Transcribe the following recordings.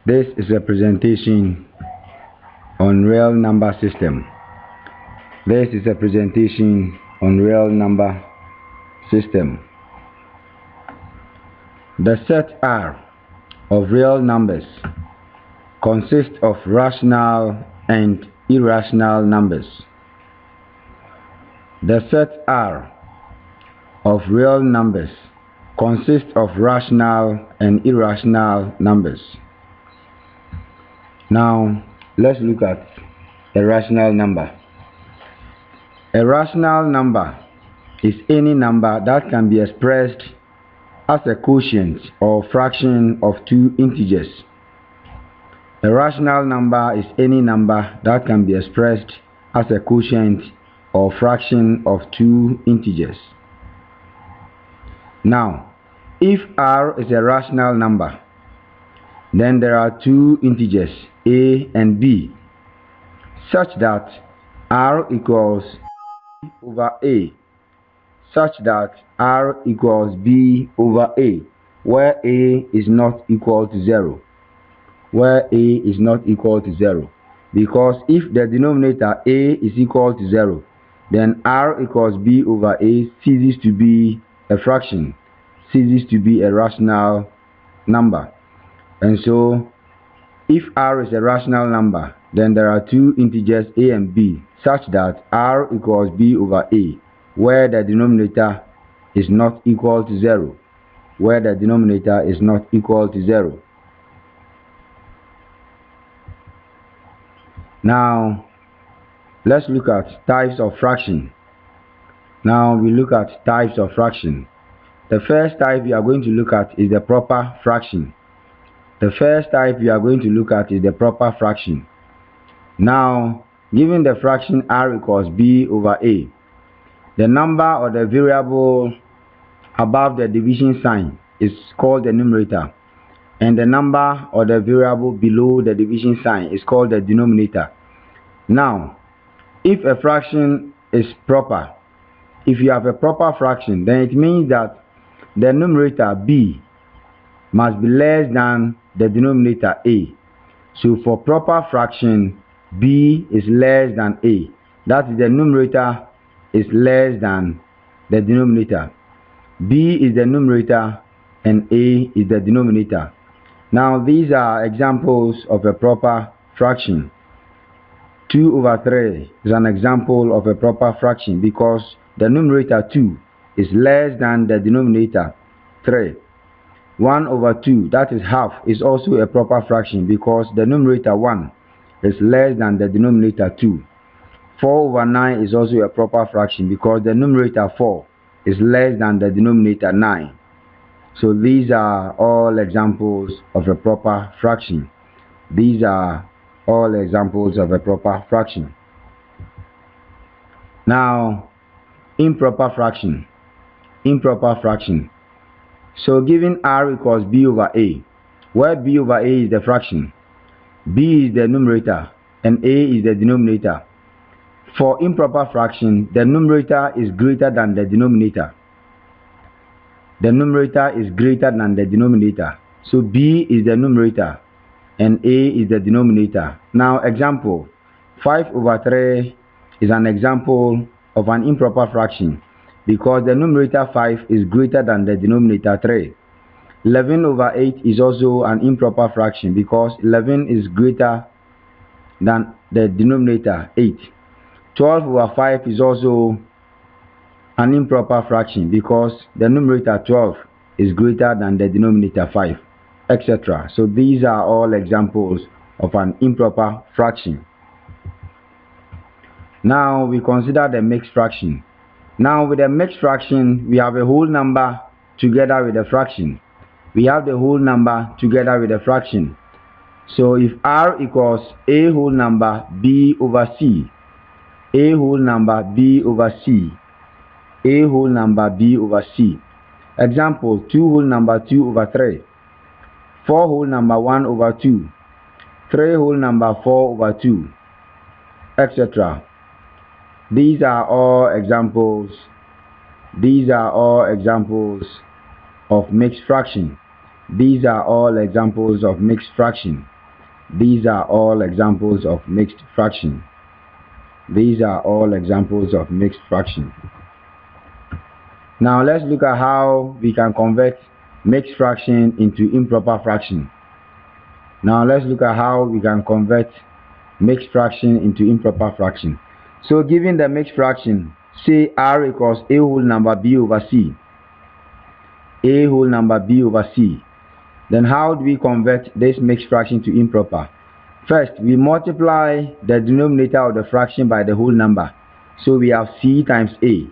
This is a presentation on real number system. This is a presentation on real number system. The set R of real numbers consists of rational and irrational numbers. The set R of real numbers consists of rational and irrational numbers. Now, let's look at a rational number. A rational number is any number that can be expressed as a quotient or fraction of two integers. A rational number is any number that can be expressed as a quotient or fraction of two integers. Now, if R is a rational number, then there are two integers, a and b, such that R equals b over a, such that R equals b over a, where a is not equal to 0. Where a is not equal to 0. Because if the denominator a is equal to 0, then R equals b over a ceases to be a fraction, ceases to be a rational number. And so, if R is a rational number, then there are two integers a and b, such that R equals b over a, where the denominator is not equal to 0. Where the denominator is not equal to 0. Now, let's look at types of fraction. Now, we look at types of fraction. The first type we are going to look at is the proper fraction. The first type we are going to look at is the proper fraction. Now, given the fraction R equals b over a, the number or the variable above the division sign is called the numerator, and the number or the variable below the division sign is called the denominator. Now, if a fraction is proper, if you have a proper fraction, then it means that the numerator b must be less than the denominator a. So for proper fraction, b is less than a. That is, the numerator is less than the denominator. b is the numerator and a is the denominator. Now, these are examples of a proper fraction. 2 over 3 is an example of a proper fraction because the numerator 2 is less than the denominator 3. 1 over 2, that is half, is also a proper fraction because the numerator 1 is less than the denominator 2. 4 over 9 is also a proper fraction because the numerator 4 is less than the denominator 9. So these are all examples of a proper fraction. These are all examples of a proper fraction. Now, improper fraction. Improper fraction. So given R equals b over a, where b over a is the fraction, b is the numerator and a is the denominator. For improper fraction, the numerator is greater than the denominator. The numerator is greater than the denominator. So b is the numerator and a is the denominator. Now, example, 5 over 3 is an example of an improper fraction because the numerator 5 is greater than the denominator 3. 11 over 8 is also an improper fraction because 11 is greater than the denominator 8. 12 over 5 is also an improper fraction because the numerator 12 is greater than the denominator 5, etc. So these are all examples of an improper fraction. Now we consider the mixed fraction. Now with a mixed fraction, we have a whole number together with the fraction. We have the whole number together with the fraction. So if R equals A whole number B over C, A whole number B over C, A whole number B over C. Example, 2 whole number 2 over 3, 4 whole number 1 over 2, 3 whole number 4 over 2, etc. These are all examples. These are all examples of mixed fraction. These are all examples of mixed fraction. These are all examples of mixed fraction. These are all examples of mixed fraction. Now let's look at how we can convert mixed fraction into improper fraction. Now let's look at how we can convert mixed fraction into improper fraction. So given the mixed fraction, say R equals A whole number B over C, A whole number B over C. Then how do we convert this mixed fraction to improper? First, we multiply the denominator of the fraction by the whole number. So we have C times A,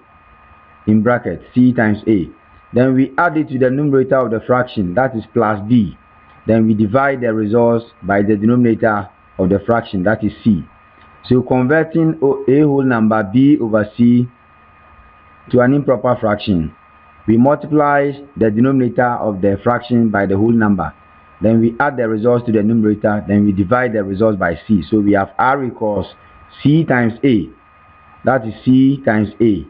in bracket, C times A. Then we add it to the numerator of the fraction, that is plus B. Then we divide the results by the denominator of the fraction, that is C. So converting A whole number B over C to an improper fraction, we multiply the denominator of the fraction by the whole number. Then we add the results to the numerator. Then we divide the results by C. So we have R equals C times A. That is C times A.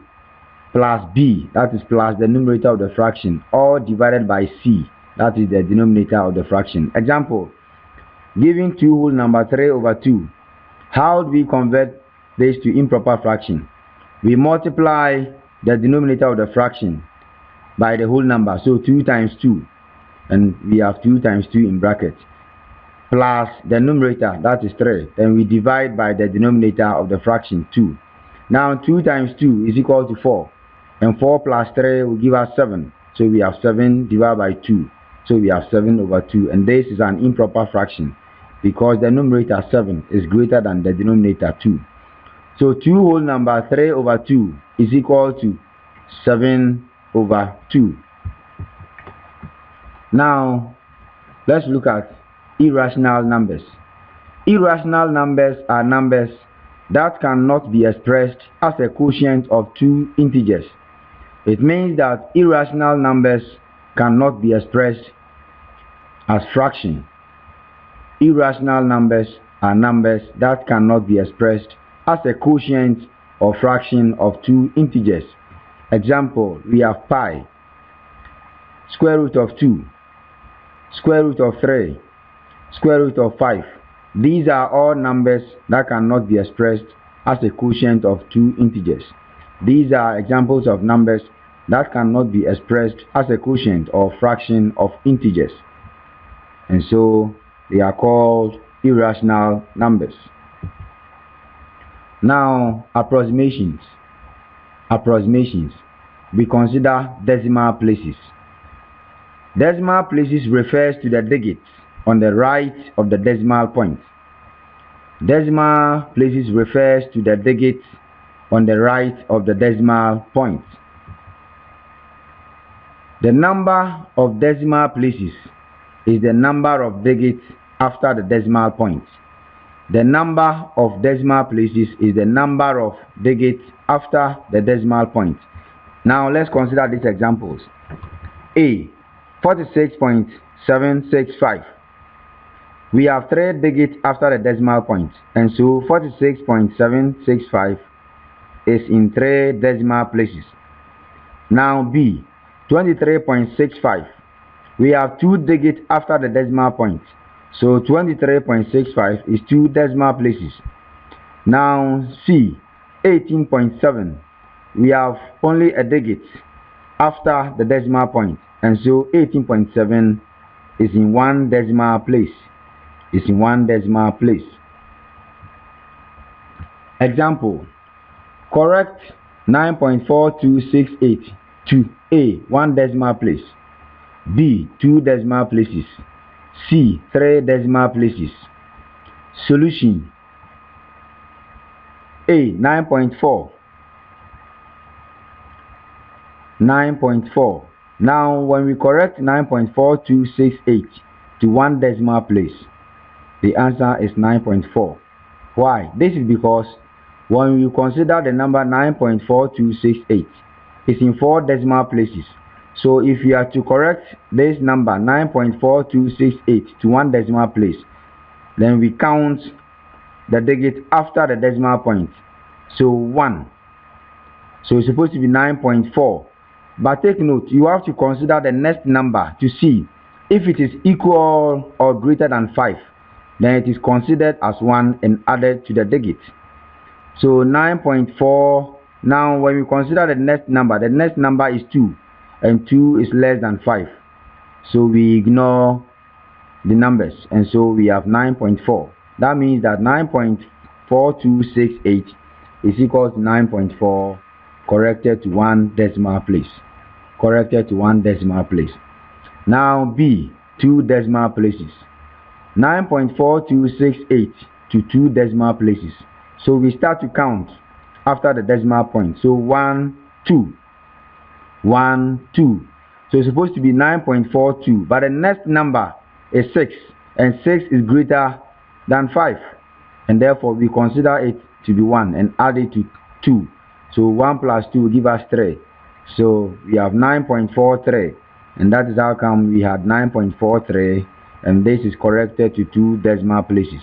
Plus B. That is plus the numerator of the fraction. All divided by C. That is the denominator of the fraction. Example. Given 2 whole number 3 over 2. How do we convert this to improper fraction? We multiply the denominator of the fraction by the whole number, so 2 times 2, and we have 2 times 2 in bracket, plus the numerator, that is 3, then we divide by the denominator of the fraction, 2. Now 2 times 2 is equal to 4, and 4 plus 3 will give us 7, so we have 7 divided by 2, so we have 7 over 2, and this is an improper fraction because the numerator 7 is greater than the denominator 2. So 2 whole number 3 over 2 is equal to 7 over 2. Now let's look at irrational numbers. Irrational numbers are numbers that cannot be expressed as a quotient of 2 integers. It means that irrational numbers cannot be expressed as fraction. Irrational numbers are numbers that cannot be expressed as a quotient or fraction of 2 integers. Example, we have pi, square root of 2, square root of 3, square root of 5. These are all numbers that cannot be expressed as a quotient of 2 integers. These are examples of numbers that cannot be expressed as a quotient or fraction of integers. And so they are called irrational numbers. Now, approximations. We consider decimal places. Decimal places refers to the digits on the right of the decimal point. Decimal places refers to the digits on the right of the decimal point. The number of decimal places is the number of digits after the decimal point. The number of decimal places is the number of digits after the decimal point. Now let's consider these examples. A, 46.765. We have 3 digits after the decimal point, and so 46.765 is in 3 decimal places. Now B, 23.65. We have 2 digits after the decimal point, so 23.65 is 2 decimal places. Now C, 18.7. We have only a digit after the decimal point, and so 18.7 is in 1 decimal place. Example, correct 9.4268 to A, 1 decimal place, B, 2 decimal places, C, 3 decimal places. Solution: A, 9.4, Now, when we correct 9.4268 to one decimal place, the answer is 9.4. Why? This is because when you consider the number 9.4268, it's in 4 decimal places. So if you are to correct this number 9.4268 to one decimal place, then we count the digit after the decimal point. So 1. So it's supposed to be 9.4. But take note, you have to consider the next number to see if it is equal or greater than 5. Then it is considered as 1 and added to the digit. So 9.4. Now when we consider the next number is 2, and 2 is less than 5. So we ignore the numbers, and so we have 9.4. That means that 9.4268 is equal to 9.4 corrected to one decimal place. Corrected to one decimal place. Now B, 2 decimal places. 9.4268 to 2 decimal places. So we start to count after the decimal point. So 1, 2. 1, 2. So it's supposed to be 9.42, but the next number is 6, and 6 is greater than 5, and therefore we consider it to be 1 and add it to 2. So 1 plus 2 will give us 3. So we have 9.43, and that is how come we had 9.43, and this is corrected to 2 decimal places.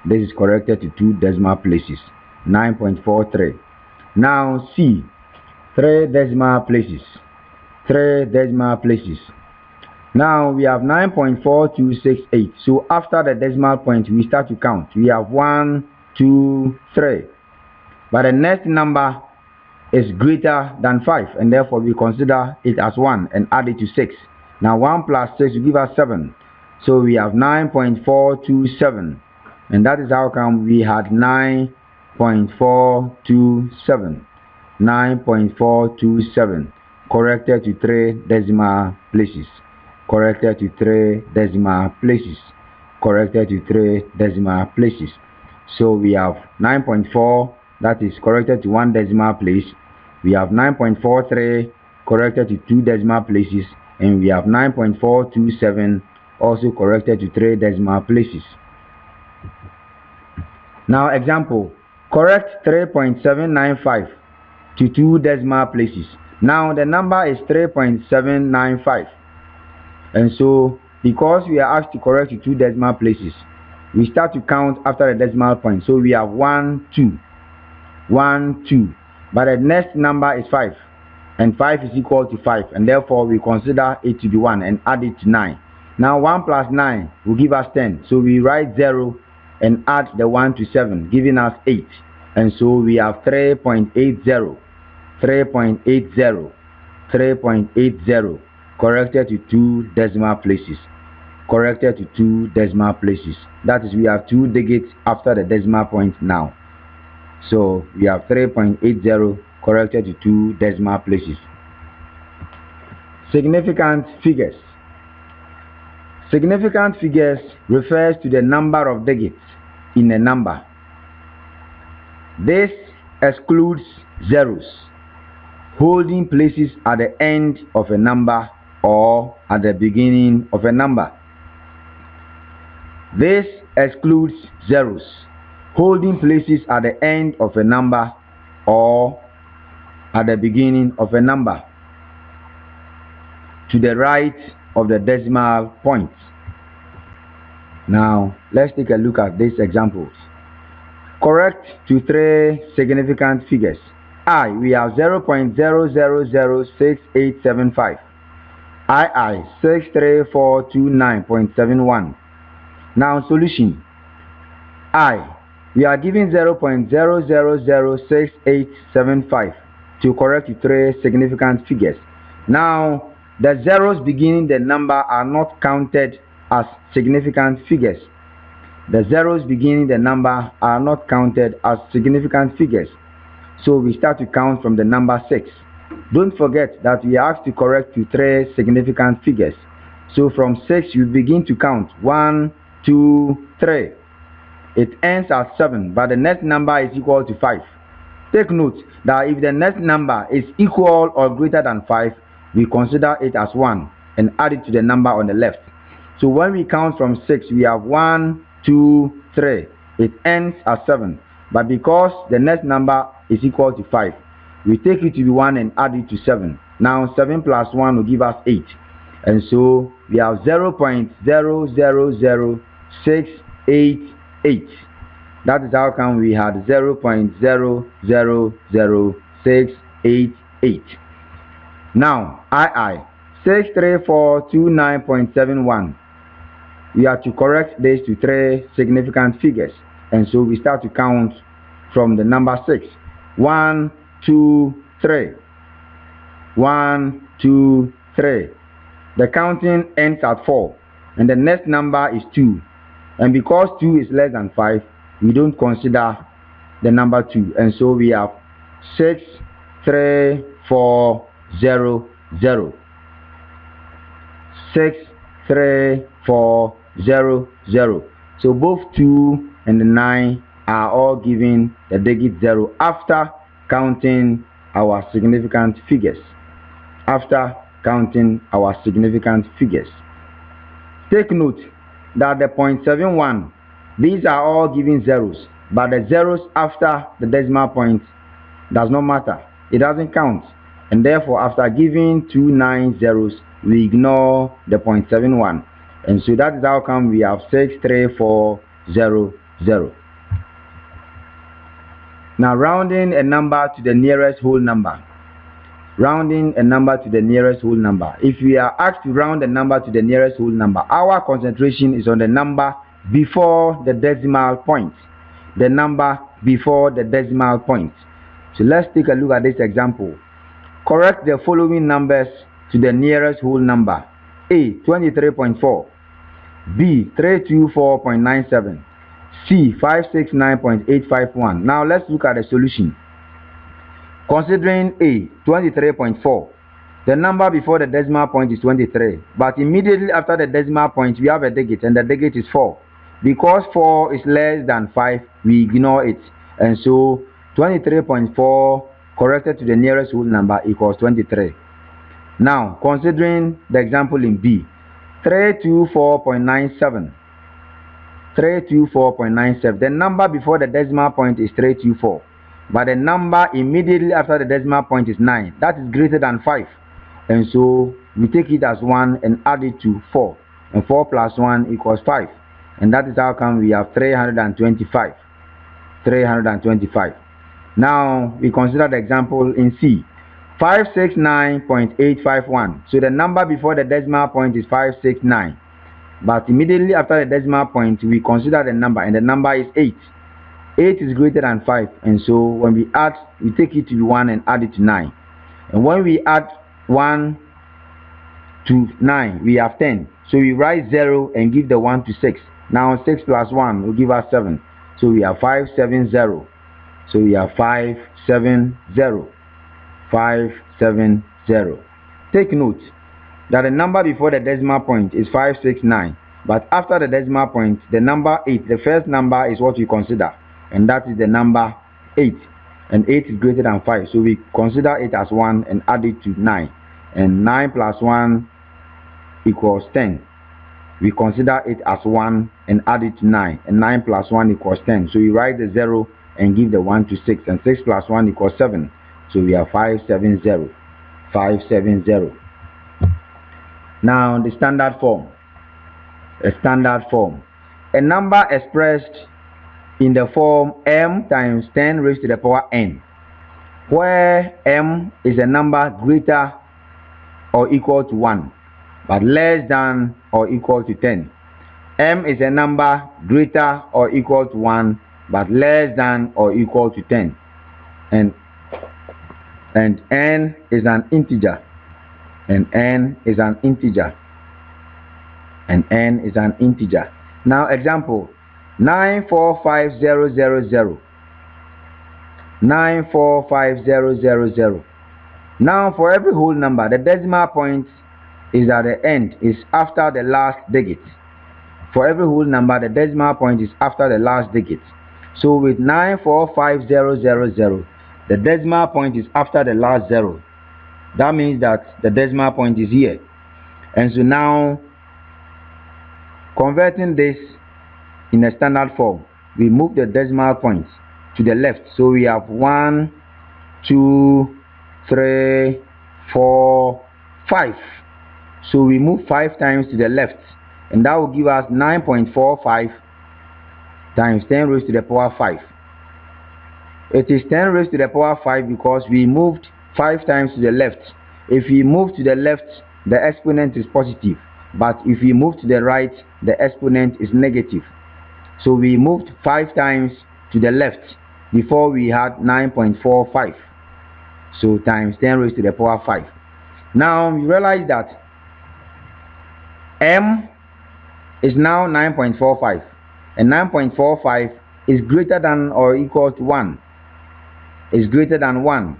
This is corrected to 2 decimal places. 9.43. Now C, 3 decimal places. 3 decimal places. Now we have 9.4268. So after the decimal point, we start to count. We have 1, 2, 3. But the next number is greater than 5, and therefore we consider it as 1 and add it to 6. Now 1 plus 6 will give us 7. So we have 9.427. And that is how come we had 9.427. 9.427 corrected to 3 decimal places. Corrected to 3 decimal places. Corrected to 3 decimal places. So we have 9.4, that is corrected to 1 decimal place. We have 9.43 corrected to 2 decimal places, and we have 9.427 also corrected to 3 decimal places. Now example, correct 3.795 to 2 decimal places. Now the number is 3.795, and so because we are asked to correct to 2 decimal places, we start to count after the decimal point. So we have 1, 2, 1, 2, but the next number is 5, and 5 is equal to 5, and therefore we consider it to be 1 and add it to 9. Now 1 plus 9 will give us 10, so we write 0 and add the 1 to 7, giving us 8, and so we have 3.80, 3.80, 3.80 corrected to 2 decimal places. Corrected to 2 decimal places. That is, we have 2 digits after the decimal point now. So we have 3.80 corrected to 2 decimal places. Significant figures. Significant figures refers to the number of digits in a number. This excludes zeros, holding places at the end of a number or at the beginning of a number. This excludes zeros, holding places at the end of a number or at the beginning of a number, to the right of the decimal point. Now let's take a look at these examples. Correct to 3 significant figures. I, we have 0.0006875. II 63429.71. Now solution. I, we are given 0.0006875 to correct to 3 significant figures. Now the zeros beginning the number are not counted as significant figures. The zeros beginning the number are not counted as significant figures. So we start to count from the number 6. Don't forget that we are asked to correct to 3 significant figures. So from 6 you begin to count 1, 2, 3. It ends at 7, but the next number is equal to 5. Take note that if the next number is equal or greater than 5, we consider it as 1 and add it to the number on the left. So when we count from 6, we have 1, 2, 3. It ends at 7. But because the next number is equal to 5, we take it to be 1 and add it to 7. Now 7 plus 1 will give us 8. And so we have 0.000688. That is how come we had 0.000688. Now, II, 63429.71. We have to correct this to 3 significant figures. And so we start to count from the number 6. 1, 2, 3. 1, 2, 3. The counting ends at 4. And the next number is 2. And because 2 is less than 5, we don't consider the number 2. And so we have 6, 3, 4, 0, 0. 6, 3, 4, 0, 0. So both 2 and the 9 are all giving the digit 0 after counting our significant figures. After counting our significant figures. Take note that the 0.71, these are all giving zeros, but the zeros after the decimal point does not matter. It doesn't count. And therefore, after giving 2 9 zeros, we ignore the 0.71. And so that is how come we have 63400. Now rounding a number to the nearest whole number. Rounding a number to the nearest whole number. If we are asked to round a number to the nearest whole number, our concentration is on the number before the decimal point. The number before the decimal point. So let's take a look at this example. Correct the following numbers to the nearest whole number. A, 23.4. B, 324.97. C, 569.851. Now let's look at the solution. Considering A, 23.4, the number before the decimal point is 23, but immediately after the decimal point we have a digit, and the digit is 4. Because 4 is less than 5, we ignore it, and so 23.4 corrected to the nearest whole number equals 23. Now, considering the example in B, 324.97. 324.97. The number before the decimal point is 324. But the number immediately after the decimal point is 9. That is greater than 5. And so we take it as 1 and add it to 4. And 4 plus 1 equals 5. And that is how come we have 325. 325. Now we consider the example in C. 569.851. So the number before the decimal point is 569. But immediately after the decimal point we consider the number, and the number is 8. 8 is greater than 5, and so when we add, we take it to be 1 and add it to 9. And when we add 1 to 9, we have 10. So we write 0 and give the 1 to 6. Now 6 plus 1 will give us 7. So we have 570. So we have 570. 570. Take note that the number before the decimal point is 569. But after the decimal point, the number 8, the first number is what we consider. And that is the number 8. And 8 is greater than 5. So we consider it as 1 and add it to 9. And 9 plus 1 equals 10. We consider it as 1 and add it to 9. And 9 plus 1 equals 10. So we write the 0 and give the 1 to 6. And 6 plus 1 equals 7. So we have 570. 570. Now the standard form. A standard form. A number expressed in the form m times 10 raised to the power n, where m is a number greater or equal to 1, but less than or equal to 10. M is a number greater or equal to 1, but less than or equal to 10. And n is an integer. And n is an integer. And n is an integer. Now example, 945000. 945000. Now for every whole number, the decimal point is at the end, is after the last digit. For every whole number, the decimal point is after the last digit. So with 945000, the decimal point is after the last 0. That means that the decimal point is here. And so now, converting this in a standard form, we move the decimal point to the left. So we have 1, 2, 3, 4, 5. So we move 5 times to the left, and that will give us 9.45 times 10 raised to the power 5. It is 10 raised to the power 5 because we moved 5 times to the left. If we move to the left, the exponent is positive, but if we move to the right, the exponent is negative. So we moved 5 times to the left before we had 9.45. So times 10 raised to the power 5. Now we realize that m is now 9.45, and 9.45 is greater than or equal to 1. It's greater than 1,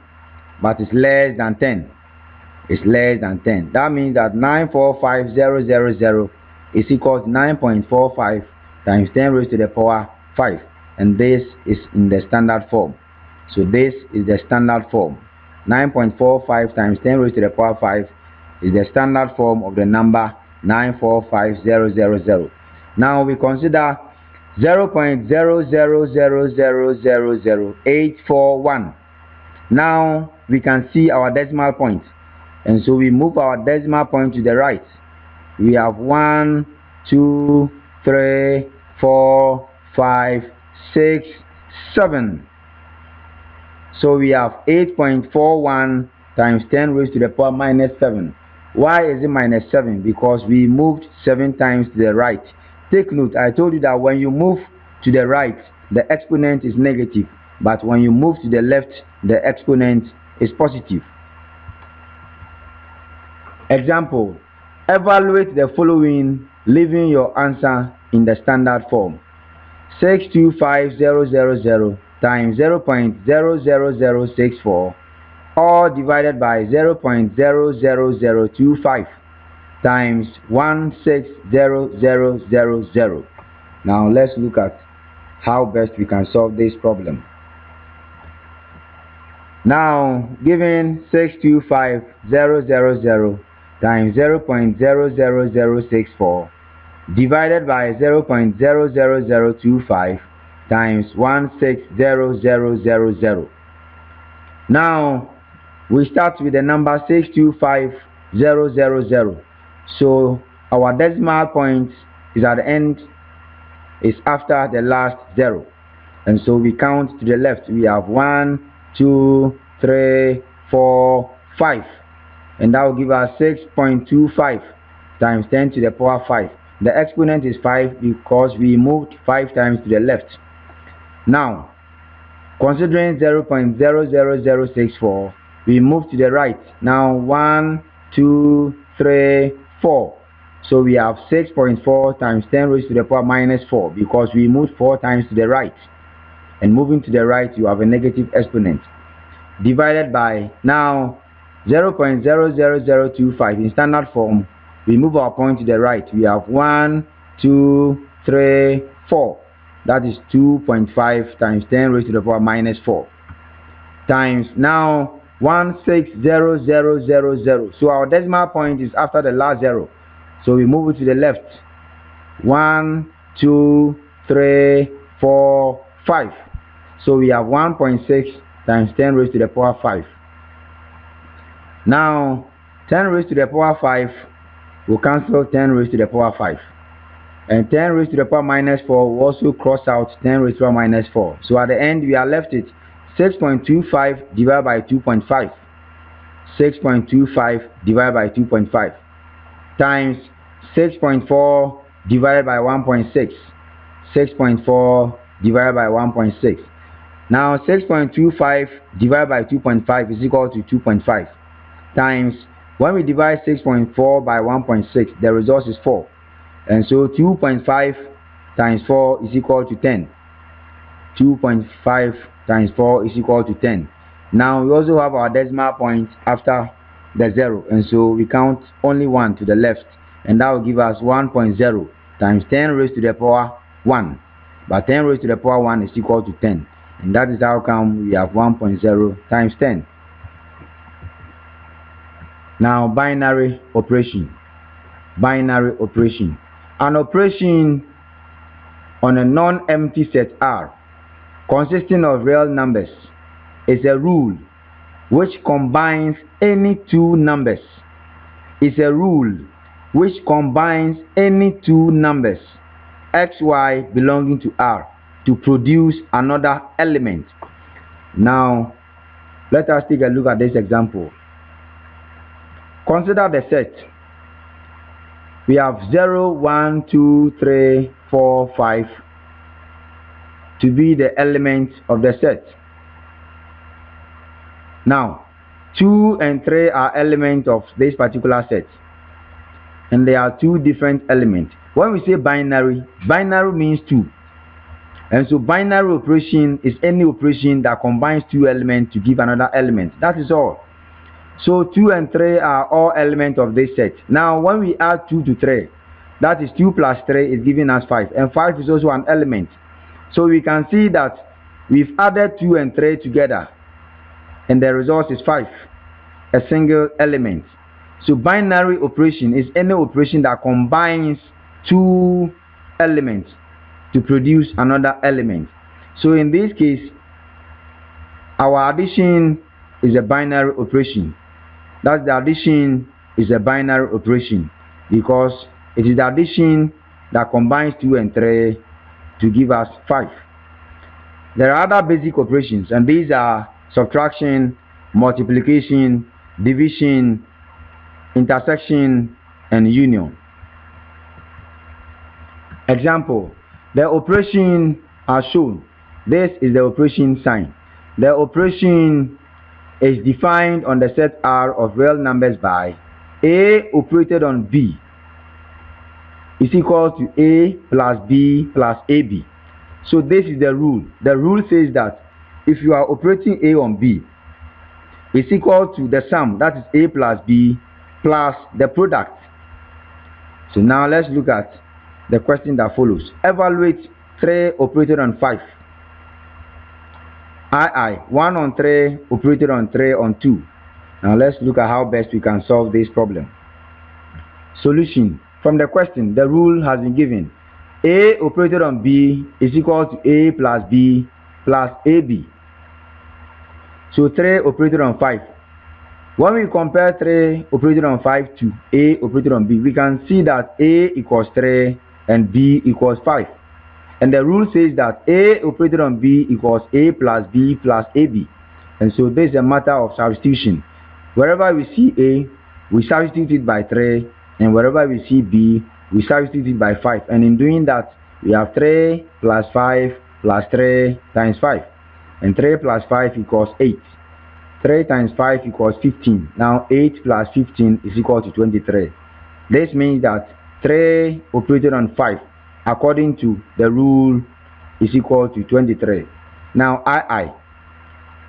but it's less than 10. It's less than 10. That means that 945,000 is equal to 9.45 times 10 raised to the power 5. And this is in the standard form. So this is the standard form. 9.45 times 10 raised to the power 5 is the standard form of the number 945,000. Now we consider 0.000000841. Now we can see our decimal point, and so we move our decimal point to the right. We have 1, 2, 3, 4, 5, 6, 7. So we have 8.41 times 10 raised to the power minus 7. Why is it minus 7? Because we moved 7 times to the right. Take note, I told you that when you move to the right, the exponent is negative, but when you move to the left, the exponent is positive. Example: evaluate the following, leaving your answer in the standard form. 625,000 times 0.00064, all divided by 0.00025 times 160,000. Now let's look at how best we can solve this problem. Now, given 625,000 times 0.00064 divided by 0.00025 times 160,000. Now we start with the number 625,000. So our decimal point is at the end, is after the last 0, and so we count to the left. We have 1, 2, 3, 4, 5, and that will give us 6.25 times 10 to the power 5. The exponent is 5 because we moved 5 times to the left. Now, considering 0.00064, we move to the right. Now 1, 2, 3, 4. So we have 6.4 times 10 raised to the power minus 4 because we moved 4 times to the right. And moving to the right, you have a negative exponent. Divided by, now 0.00025 in standard form, we move our point to the right. We have 1, 2, 3, 4. That is 2.5 times 10 raised to the power minus 4. Times now 160,000. So our decimal point is after the last 0. So we move it to the left. 1, 2, 3, 4, 5. So we have 1.6 times 10 raised to the power 5. Now 10 raised to the power 5 will cancel 10 raised to the power 5. And 10 raised to the power minus 4 will also cross out 10 raised to the power minus 4. So at the end we are left with 6.25 divided by 2.5. 6.25 divided by 2.5 times 6.4 divided by 1.6. 6.4 divided by 1.6. Now 6.25 divided by 2.5 is equal to 2.5 times, when we divide 6.4 by 1.6, the result is 4. And so 2.5 times 4 is equal to 10. 2.5 times 4 is equal to 10. Now we also have our decimal point after the 0, and so we count only 1 to the left, and that will give us 1.0 times 10 raised to the power 1. But 10 raised to the power 1 is equal to 10, and that is how come we have 1.0 times 10. Now binary operation. Binary operation. An operation on a non-empty set R consisting of real numbers is a rule which combines any two numbers. Is a rule which combines any two numbers xy belonging to R to produce another element. Now let us take a look at this example. Consider the set. We have 0, 1, 2, 3, 4, 5 to be the elements of the set. Now 2 and 3 are elements of this particular set, and there are two different elements. When we say binary, binary means two, and so binary operation is any operation that combines two elements to give another element. That is all. So 2 and 3 are all elements of this set. Now when we add 2 to 3, that is 2 plus 3 is giving us 5, and 5 is also an element. So we can see that we've added 2 and 3 together, and the result is 5, a single element. So binary operation is any operation that combines two elements to produce another element. So in this case, our addition is a binary operation. That's the addition is a binary operation because it is the addition that combines 2 and 3 to give us 5. There are other basic operations, and these are subtraction, multiplication, division, intersection, and union. Example, the operation are shown. This is the operation sign. The operation is defined on the set R of real numbers by A operated on B is equal to A plus B plus AB. So this is the rule. The rule says that if you are operating A on B, it's equal to the sum, that is A plus B plus the product. So now let's look at the question that follows. Evaluate 3 operated on 5. 1 on 3 operated on 3 on 2. Now let's look at how best we can solve this problem. Solution. From the question, the rule has been given. A operated on B is equal to A plus B plus AB. So 3 operated on 5. When we compare 3 operated on 5 to A operated on B, we can see that A equals 3 and B equals 5. And the rule says that A operated on B equals A plus B plus AB. And so this is a matter of substitution. Wherever we see A, we substitute it by 3, and wherever we see B, we substitute it by 5. And in doing that, we have 3 plus 5 plus 3 times 5. And 3 plus 5 equals 8. 3 times 5 equals 15. Now 8 plus 15 is equal to 23. This means that 3 operated on 5 according to the rule is equal to 23. Now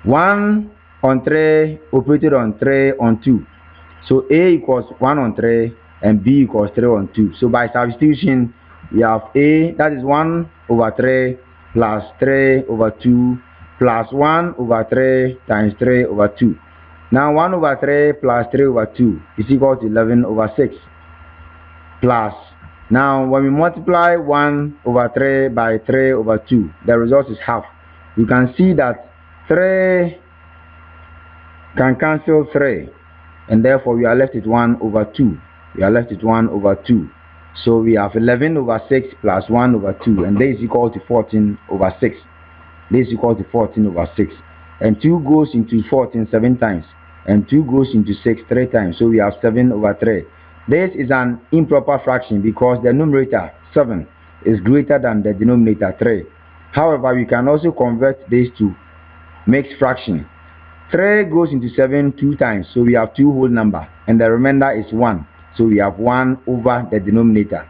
1 on 3 operated on 3 on 2. So A equals 1 on 3 and B equals 3 on 2. So by substitution, we have A, that is 1 over 3 plus 3 over 2 plus 1 over 3 times 3 over 2. Now 1 over 3 plus 3 over 2 is equal to 11 over 6. Plus, now when we multiply 1 over 3 by 3 over 2, the result is half. You can see that 3 can cancel 3, and therefore we are left with 1 over 2. We are left with 1 over 2. So we have 11 over 6 plus 1 over 2, and this is equal to 14 over 6. This is equal to 14 over 6. And 2 goes into 14 7 times, and 2 goes into 6 3 times. So we have 7 over 3. This is an improper fraction because the numerator 7 is greater than the denominator 3. However, we can also convert this to mixed fraction. 3 goes into 7 2 times, so we have 2 whole number, and the remainder is 1. So we have 1 over the denominator.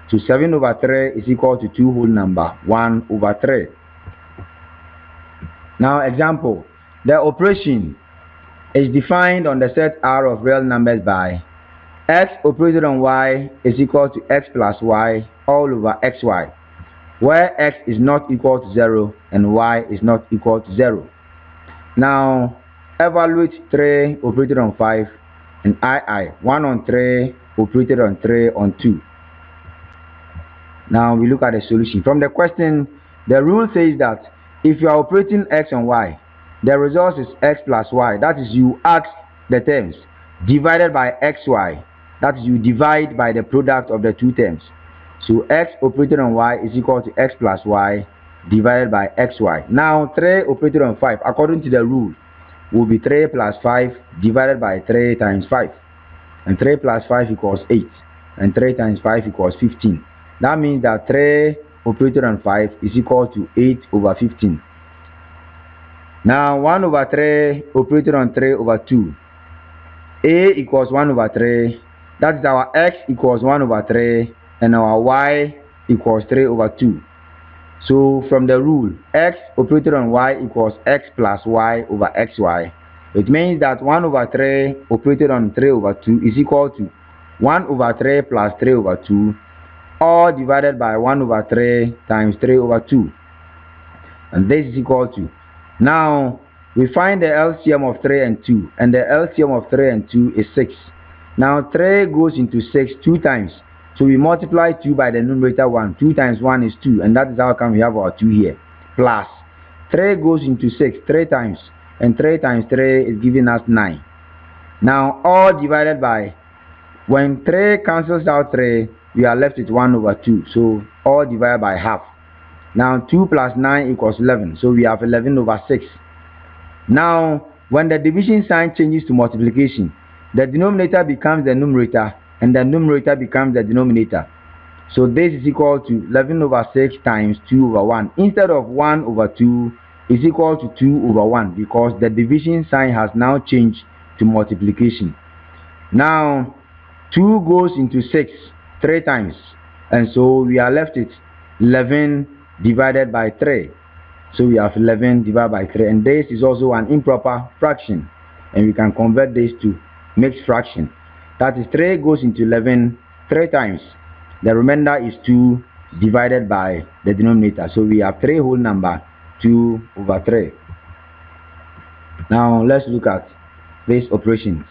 So 7 over 3 is equal to 2 whole number, 1 over 3. Now example, the operation is defined on the set R of real numbers by x operated on y is equal to x plus y all over xy, where x is not equal to 0 and y is not equal to 0. Now evaluate 3 operated on 5 and II. 1 on 3 operated on 3 on 2. Now we look at the solution. From the question, the rule says that if you are operating x on y, the result is x plus y. That is, you ask the terms divided by xy. That is, you divide by the product of the two terms. So x operated on y is equal to x plus y divided by xy. Now 3 operated on 5, according to the rule, will be 3 plus 5 divided by 3 times 5. And 3 plus 5 equals 8. And 3 times 5 equals 15. That means that 3 operated on 5 is equal to 8 over 15. Now 1 over 3 operated on 3 over 2. A equals 1 over 3. That is, our x equals 1 over 3 and our y equals 3 over 2. So from the rule, x operated on y equals x plus y over xy. It means that 1 over 3 operated on 3 over 2 is equal to 1 over 3 plus 3 over 2, all divided by 1 over 3 times 3 over 2. And this is equal to, now we find the LCM of 3 and 2, and the LCM of 3 and 2 is 6. Now 3 goes into 6 2 times. So we multiply 2 by the numerator 1. 2 times 1 is 2, and that is how come we have our 2 here. Plus 3 goes into 6 3 times, and 3 times 3 is giving us 9. Now all divided by, when 3 cancels out 3, we are left with 1 over 2. So all divided by half. Now 2 plus 9 equals 11. So we have 11 over 6. Now when the division sign changes to multiplication, the denominator becomes the numerator and the numerator becomes the denominator. So this is equal to 11 over 6 times 2 over 1. Instead of 1 over 2 is equal to 2 over 1, because the division sign has now changed to multiplication. Now 2 goes into 6 3 times, and so we are left with 11 divided by 3. So we have 11 divided by 3, and this is also an improper fraction, and we can convert this to mixed fraction. That is, 3 goes into 11 3 times. The remainder is 2 divided by the denominator. So we have 3 whole number 2 over 3. Now let's look at these operations.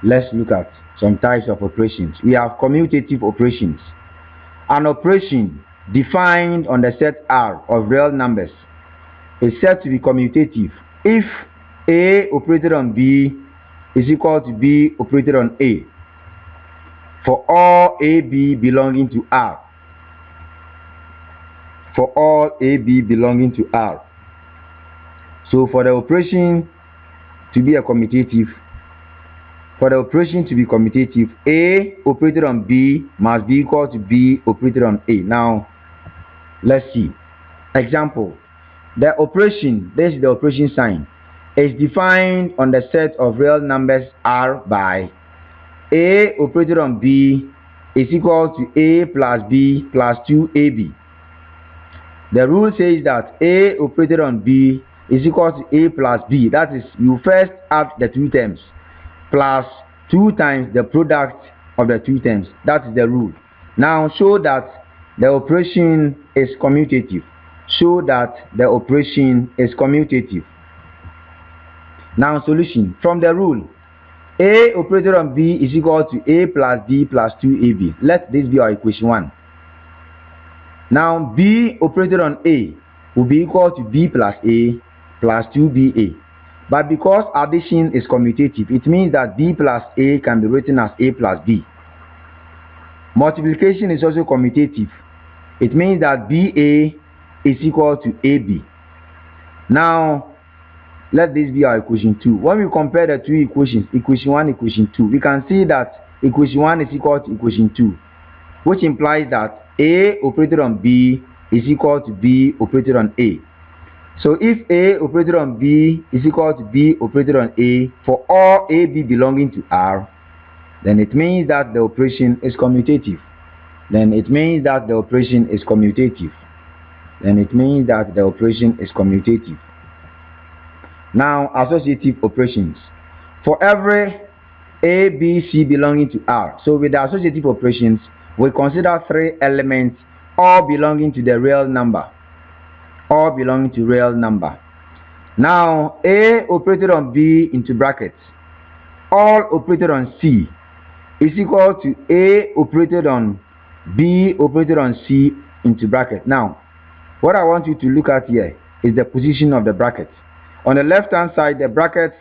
Let's look at some types of operations. We have commutative operations. An operation defined on the set R of real numbers is said to be commutative if A operated on B is equal to B operated on A for all AB belonging to R. For all AB belonging to R. So for the operation to be a commutative, A operated on B must be equal to B operated on A. Now let's see. Example. The operation, this is the operation sign, is defined on the set of real numbers R by A operated on B is equal to A plus B plus 2AB. The rule says that A operated on B is equal to A plus B. That is, you first add the two terms plus 2 times the product of the two terms. That is the rule. Now show that the operation is commutative. Show that the operation is commutative. Now solution. From the rule, A operated on B is equal to A plus B plus 2AB. Let this be our equation 1. Now B operated on A will be equal to B plus A plus 2BA. But because addition is commutative, it means that B plus A can be written as A plus B. Multiplication is also commutative. It means that BA is equal to AB. Now let this be our equation 2. When we compare the two equations, equation 1, equation 2, we can see that equation 1 is equal to equation 2, which implies that A operated on B is equal to B operated on A. So if A operated on B is equal to B operated on A for all AB belonging to R, then it means that the operation is commutative. Now, associative operations. For every A, B, C belonging to R. So with the associative operations, we consider 3 elements, all belonging to the real number. Now, A operated on B into brackets all operated on C is equal to A operated on B operated on C into bracket. Now, what I want you to look at here is the position of the bracket. On the left hand side, the bracket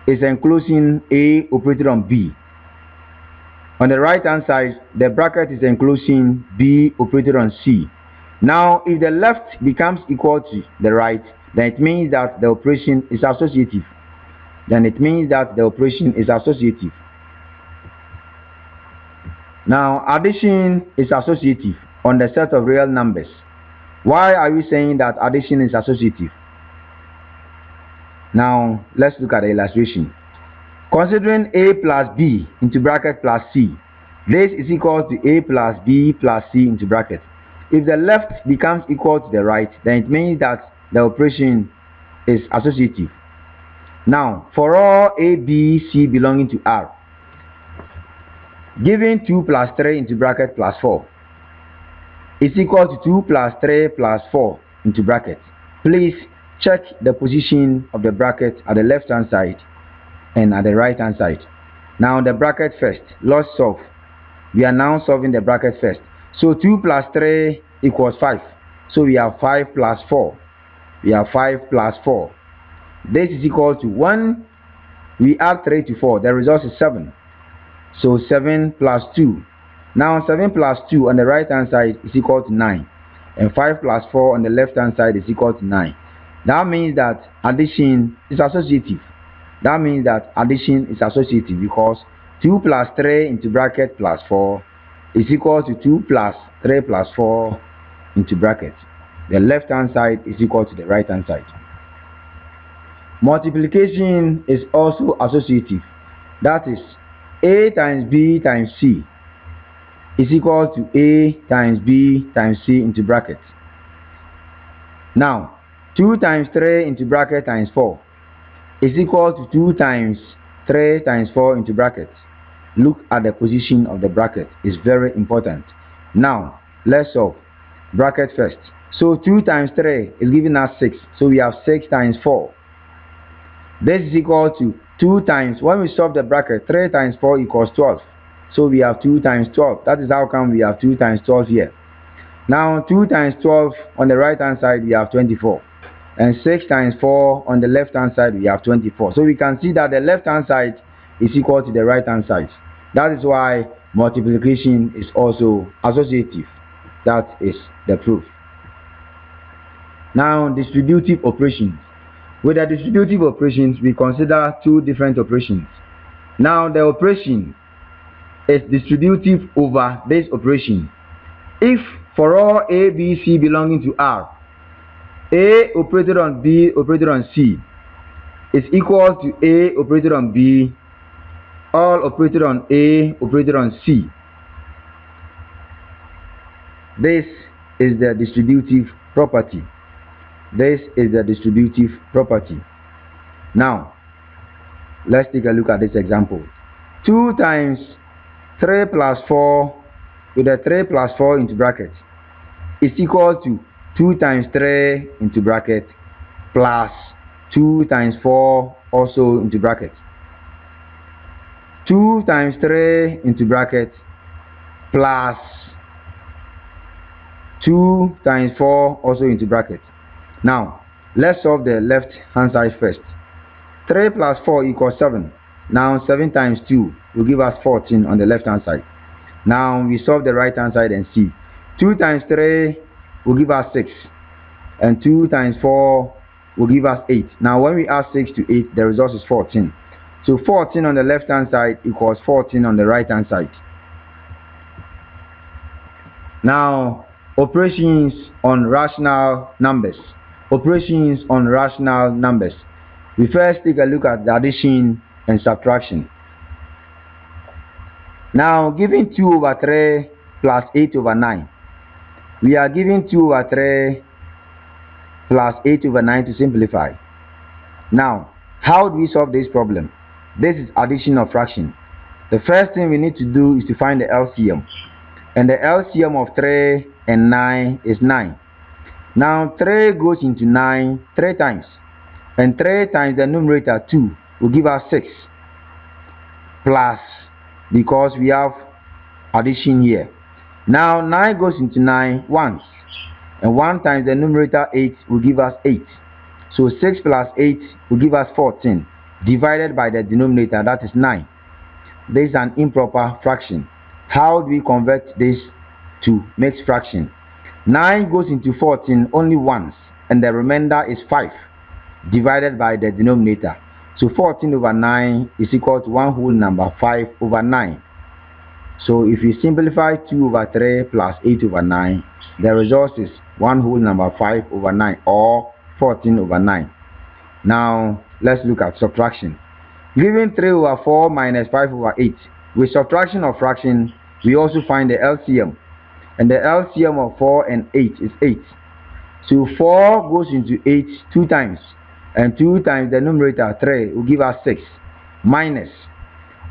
is enclosing A operated on B. On the right hand side, the bracket is enclosing B operated on C. Now, if the left becomes equal to the right, then it means that the operation is associative. Now, addition is associative on the set of real numbers. Why are we saying that addition is associative? Now, let's look at the illustration. Considering A plus B into bracket plus C, this is equal to A plus B plus C into bracket. If the left becomes equal to the right, then it means that the operation is associative. Now, for all A, B, C belonging to R, given 2 plus 3 into bracket plus 4 is equal to 2 plus 3 plus 4 into bracket. Please check the position of the bracket at the left hand side and at the right hand side. Now the bracket first, let's solve. We are now solving the bracket first. So 2 plus 3 equals 5. So we have 5 plus 4. This is equal to 1. We add 3 to 4. The result is 7. So 7 plus 2. Now 7 plus 2 on the right hand side is equal to 9. And 5 plus 4 on the left hand side is equal to 9. That means that addition is associative. Because 2 plus 3 into bracket plus 4 is equal to 2 plus 3 plus 4 into bracket. The left hand side is equal to the right hand side. Multiplication is also associative. That is, A times B times C is equal to A times B times C into bracket. Now, 2 times 3 into bracket times 4 is equal to 2 times 3 times 4 into bracket. Look at the position of the bracket. It's very important. Now, let's solve. Bracket first. So 2 times 3 is giving us 6. So we have 6 times 4. This is equal to 2 times, when we solve the bracket, 3 times 4 equals 12. So we have 2 times 12. That is how come we have 2 times 12 here. Now 2 times 12 on the right hand side we have 24. And 6 times 4 on the left hand side we have 24. So we can see that the left hand side is equal to the right hand side. That is why multiplication is also associative. That is the proof. Now, distributive operations. With the distributive operations, we consider two different operations. Now, the operation is distributive over this operation. If for all A, B, C belonging to R, A operated on B operated on C is equal to A operated on B, all operated on A operated on C. This is the distributive property. Now, let's take a look at this example. 2 times 3 plus 4 with the 3 plus 4 into bracket is equal to 2 times 3 into bracket plus 2 times 4 also into bracket. 2 times 3 into bracket plus 2 times 4 also into bracket. Now, let's solve the left hand side first. 3 plus 4 equals 7. Now, 7 times 2 will give us 14 on the left hand side. Now, we solve the right hand side and see. 2 times 3 will give us 6. And 2 times 4 will give us 8. Now, when we add 6 to 8, the result is 14. So, 14 on the left hand side equals 14 on the right hand side. Now, operations on rational numbers. We first take a look at the addition and subtraction. Now, given 2 over 3 plus 8 over 9, we are given 2 over 3 plus 8 over 9 to simplify. Now, how do we solve this problem? This is addition of fraction. The first thing we need to do is to find the LCM. And the LCM of 3 and 9 is 9. Now 3 goes into 9 3 times. And 3 times the numerator 2 will give us 6. plus, because we have addition here. Now 9 goes into 9 once, and 1 times the numerator 8 will give us 8. So 6 plus 8 will give us 14, divided by the denominator, that is 9. This is an improper fraction. How do we convert this to mixed fraction? 9 goes into 14 only once, and the remainder is 5, divided by the denominator. So 14 over 9 is equal to 1 whole number 5 over 9. So if you simplify 2 over 3 plus 8 over 9, the result is 1 whole number 5 over 9, or 14 over 9. Now let's look at subtraction. Given 3 over 4 minus 5 over 8, with subtraction of fraction, we also find the LCM. And the LCM of 4 and 8 is 8. So 4 goes into 8 2 times, and 2 times the numerator 3 will give us 6, minus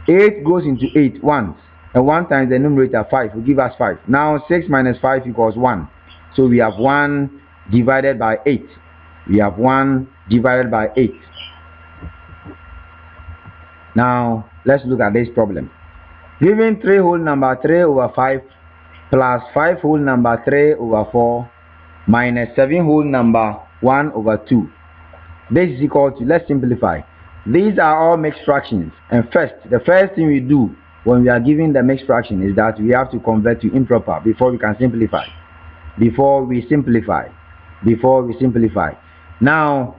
8 goes into 8 once, and 1 times the numerator 5 will give us 5. Now 6 minus 5 equals 1. So we have 1 divided by 8. We have 1 divided by 8. Now let's look at this problem. Given 3 whole number 3 over 5 plus 5 whole number 3 over 4 minus 7 whole number 1 over 2. This is equal to, let's simplify. These are all mixed fractions, and the first thing we do when we are given the mixed fraction is that we have to convert to improper before we can simplify. Before we simplify. Now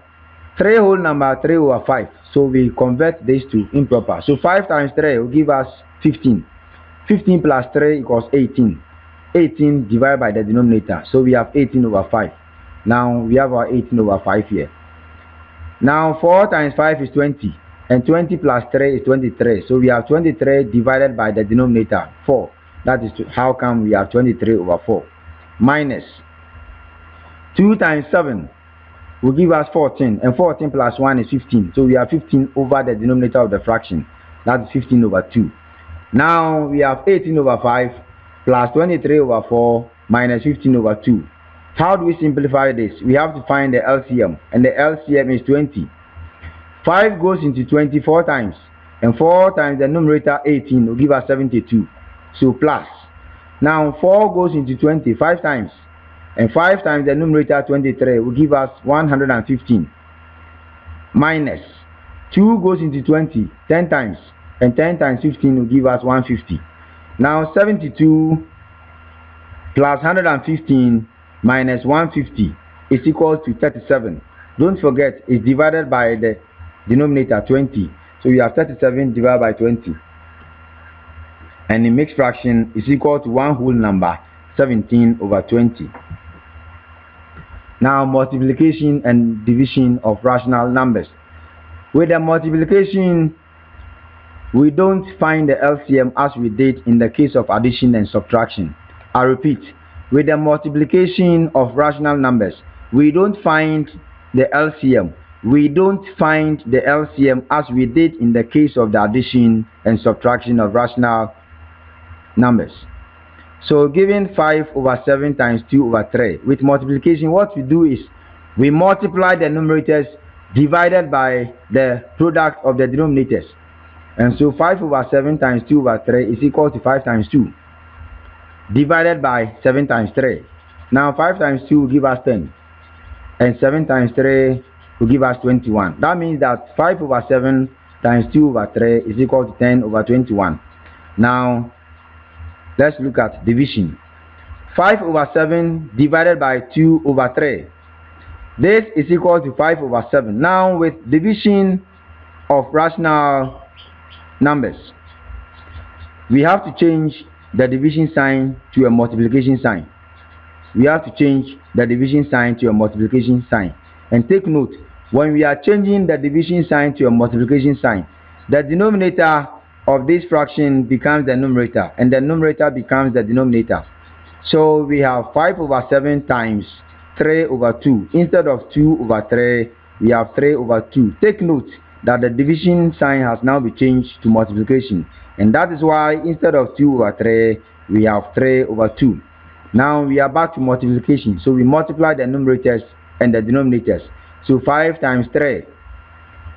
3 whole number 3 over 5, so we convert this to improper. So 5 times 3 will give us 15. 15 plus 3 equals 18. 18 divided by the denominator, so we have 18 over 5. Now we have our 18 over 5 here. Now 4 times 5 is 20, and 20 plus 3 is 23, so we have 23 divided by the denominator 4. That is how come we have 23 over 4. Minus 2 times 7 will give us 14, and 14 plus 1 is 15, so we have 15 over the denominator of the fraction. That is 15 over 2. Now we have 18 over 5 plus 23 over 4 minus 15 over 2. How do we simplify this? We have to find the LCM, and the LCM is 20. 5 goes into 24 times, and 4 times the numerator 18 will give us 72. So plus. Now 4 goes into 20 5 times, and 5 times the numerator 23 will give us 115. Minus 2 goes into 20 10 times, and 10 times 15 will give us 150. Now 72 plus 115 minus 150 is equal to 37. Don't forget, it's divided by the denominator 20. So we have 37 divided by 20. And the mixed fraction is equal to 1 whole number 17 over 20. Now multiplication and division of rational numbers. With the multiplication, we don't find the LCM as we did in the case of addition and subtraction. I repeat, with the multiplication of rational numbers, we don't find the LCM. We don't find the LCM as we did in the case of the addition and subtraction of rational numbers. So given 5 over 7 times 2 over 3, with multiplication, what we do is we multiply the numerators divided by the product of the denominators. And so 5 over 7 times 2 over 3 is equal to 5 times 2 divided by 7 times 3. Now 5 times 2 will give us 10, and 7 times 3 will give us 21. That means that 5 over 7 times 2 over 3 is equal to 10 over 21. Now let's look at division. 5 over 7 divided by 2 over 3. This is equal to 5 over 7. Now with division of rational numbers, we have to change the division sign to a multiplication sign. We have to change the division sign to a multiplication sign. And take note, when we are changing the division sign to a multiplication sign, the denominator of this fraction becomes the numerator, and the numerator becomes the denominator. So we have 5 over 7 times 3 over 2. Instead of 2 over 3, we have 3 over 2. Take note that the division sign has now been changed to multiplication, and that is why instead of 2 over 3, we have 3 over 2. Now we are back to multiplication, so we multiply the numerators and the denominators. So 5 times 3,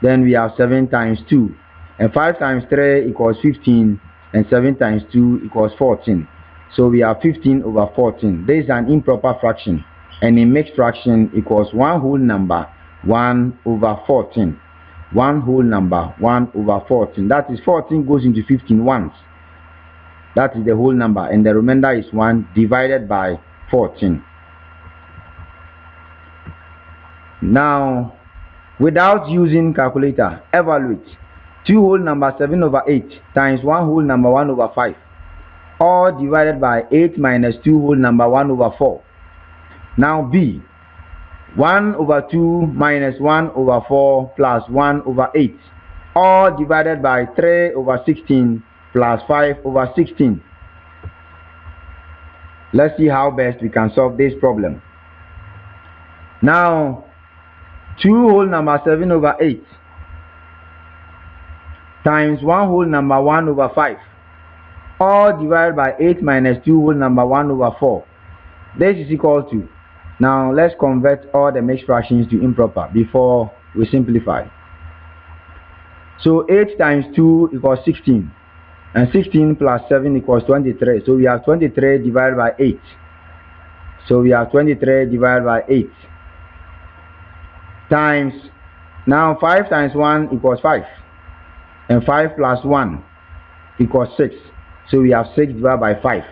then we have 7 times 2. and 5 times 3 equals 15, and 7 times 2 equals 14. So we have 15 over 14. This is an improper fraction, and in mixed fraction equals one whole number 1 over 14. One whole number 1 over 14. That is 14 goes into 15 once. That is the whole number, and the remainder is 1 divided by 14. Now, without using calculator, evaluate 2 whole number 7 over 8 times 1 whole number 1 over 5, all divided by 8 minus 2 whole number 1 over 4. Now B, 1 over 2 minus 1 over 4 plus 1 over 8, all divided by 3 over 16 plus 5 over 16. Let's see how best we can solve this problem. Now, 2 whole number 7 over 8 times 1 whole number 1 over 5, all divided by 8 minus 2 whole number 1 over 4. This is equal to, now let's convert all the mixed fractions to improper before we simplify. So 8 times 2 equals 16, and 16 plus 7 equals 23. So we have 23 divided by 8. So we have 23 divided by 8. Times, now 5 times 1 equals 5, and 5 plus 1 equals 6. So we have 6 divided by 5,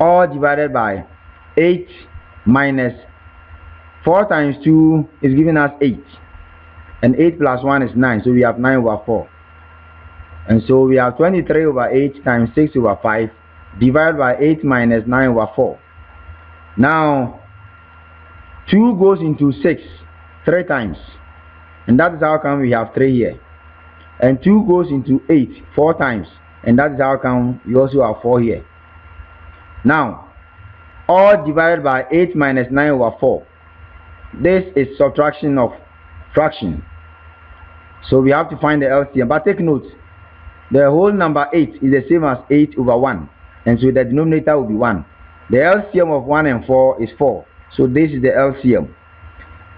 all divided by 8 minus 4 times 2 is giving us 8, and 8 plus 1 is 9. So we have 9 over 4, and so we have 23 over 8 times 6 over 5 divided by 8 minus 9 over 4. Now 2 goes into 6 3 times, and that is how come we have 3 here, and 2 goes into 8 4 times, and that is how come we also have 4 here. Now, all divided by 8 minus 9 over 4. This is subtraction of fraction, so we have to find the LCM. But take note, the whole number 8 is the same as 8 over 1, and so the denominator will be 1. The LCM of 1 and 4 is 4, so this is the LCM.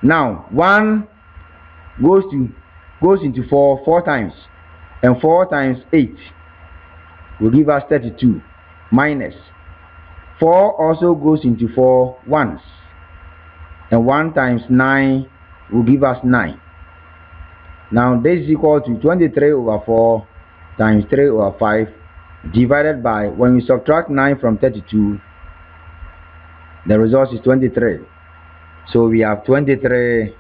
Now 1 goes into 4 times, and 4 times 8 will give us 32, minus 4 also goes into 4 once, and 1 times 9 will give us 9. Now this is equal to 23 over 4 times 3 over 5 divided by, when we subtract 9 from 32, the result is 23. So we have 23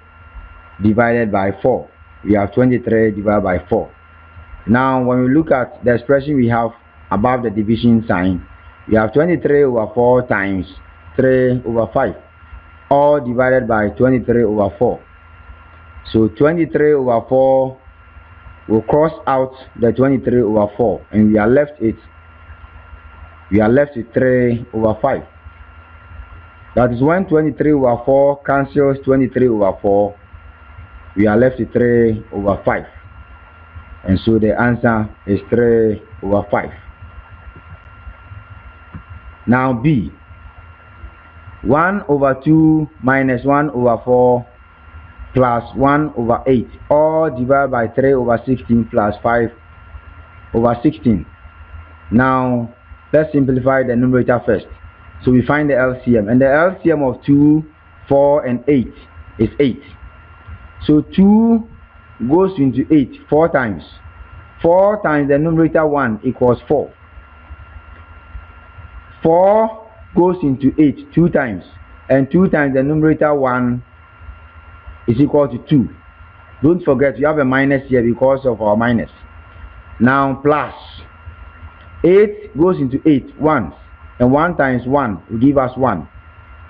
divided by 4. We have 23 divided by 4. Now when we look at the expression we have above the division sign, we have 23 over 4 times 3 over 5, all divided by 23 over 4. So 23 over 4 will cross out the 23 over 4, and we are left with 3 over 5. That is when 23 over 4 cancels 23 over 4, we are left with 3 over 5. And so the answer is 3 over 5. Now B, 1 over 2 minus 1 over 4 plus 1 over 8, all divided by 3 over 16 plus 5 over 16. Now let's simplify the numerator first. So we find the LCM, and the LCM of 2, 4, and 8 is 8. So 2 goes into 8 4 times. 4 times the numerator 1 equals 4. 4 goes into 8 2 times, and 2 times the numerator 1 is equal to 2. Don't forget, we have a minus here because of our minus. Now plus 8 goes into 8 once, and 1 times 1 will give us 1.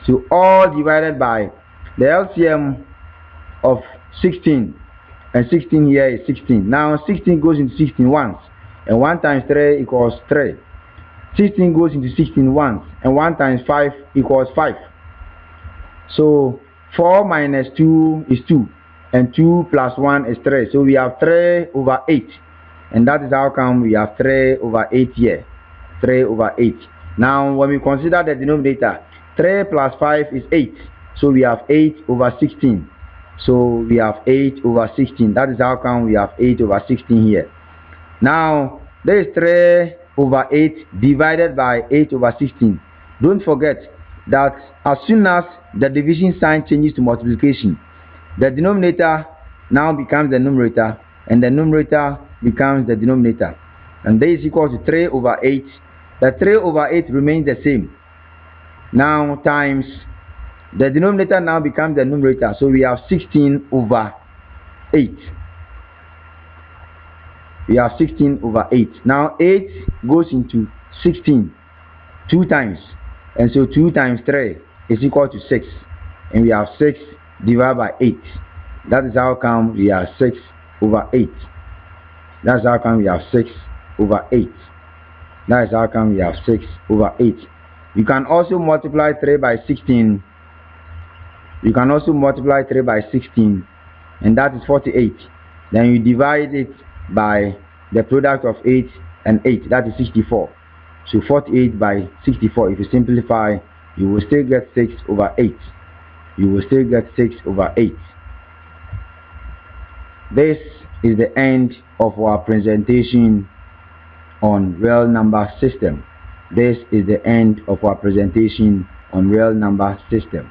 So all divided by the LCM of 16, and 16 here is 16. Now 16 goes into 16 once, and 1 times 3 equals 3. 16 goes into 16 once, and 1 times 5 equals 5. So 4 minus 2 is 2, and 2 plus 1 is 3. So we have 3 over 8, and that is how come we have 3 over 8 here. 3 over 8. Now when we consider the denominator, 3 plus 5 is 8. So we have 8 over 16. So we have 8 over 16. That is how come we have 8 over 16 here. Now, there is 3 over 8 divided by 8 over 16. Don't forget that as soon as the division sign changes to multiplication, the denominator now becomes the numerator, and the numerator becomes the denominator. And this is equal to 3 over 8. The 3 over 8 remains the same. Now times the denominator now becomes the numerator. So we have 16 over 8. We have 16 over 8. Now 8 goes into 16 2 times. And so 2 times 3 is equal to 6. And we have 6 divided by 8. That is how come we have 6 over 8. That's how come we have 6 over 8. That is how come we have 6 over 8. You can also multiply 3 by 16. You can also multiply 3 by 16, and that is 48. Then you divide it by the product of 8 and 8, that is 64. So 48 by 64, if you simplify, you will still get 6 over 8. You will still get 6 over 8. This is the end of our presentation on real number system. This is the end of our presentation on real number system.